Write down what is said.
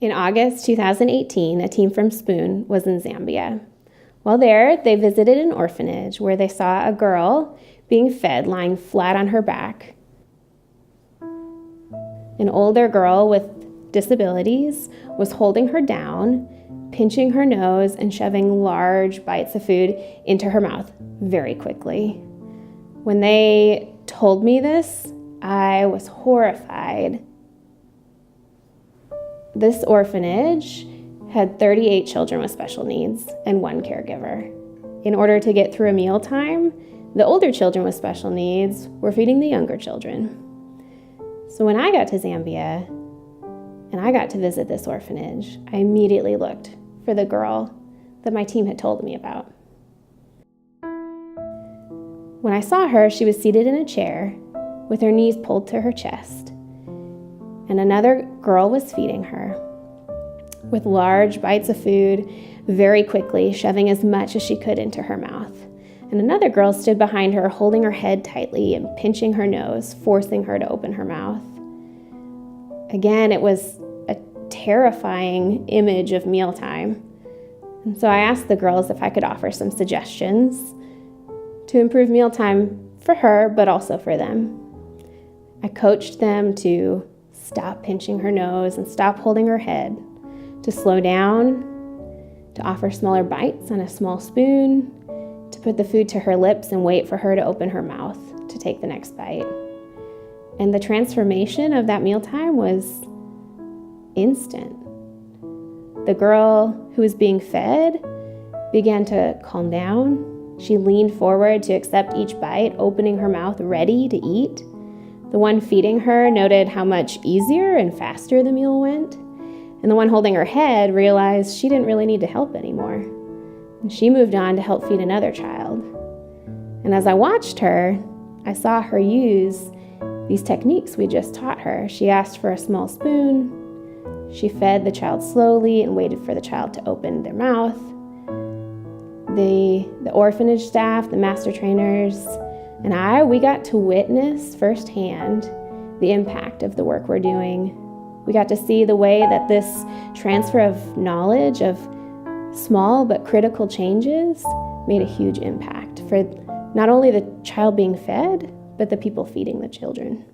In August 2018, a team from Spoon was in Zambia. While there, they visited an orphanage where they saw a girl being fed lying flat on her back. An older girl with disabilities was holding her down, pinching her nose and shoving large bites of food into her mouth very quickly. When they told me this, I was horrified. This orphanage had 38 children with special needs and one caregiver. In order to get through a mealtime, the older children with special needs were feeding the younger children. So when I got to Zambia and I got to visit this orphanage, I immediately looked for the girl that my team had told me about. When I saw her, she was seated in a chair with her knees pulled to her chest, and another girl was feeding her with large bites of food very quickly, shoving as much as she could into her mouth. And another girl stood behind her, holding her head tightly and pinching her nose, forcing her to open her mouth. Again, it was a terrifying image of mealtime. And so I asked the girls if I could offer some suggestions to improve mealtime for her, but also for them. I coached them to stop pinching her nose and stop holding her head, to slow down, to offer smaller bites on a small spoon, to put the food to her lips and wait for her to open her mouth to take the next bite. And the transformation of that mealtime was instant. The girl who was being fed began to calm down. She leaned forward to accept each bite, opening her mouth ready to eat. The one feeding her noted how much easier and faster the meal went. And the one holding her head realized she didn't really need to help anymore. And she moved on to help feed another child. And as I watched her, I saw her use these techniques we just taught her. She asked for a small spoon. She fed the child slowly and waited for the child to open their mouth. The orphanage staff, the master trainers, and we got to witness firsthand the impact of the work we're doing. We got to see the way that this transfer of knowledge of small but critical changes made a huge impact for not only the child being fed, but the people feeding the children.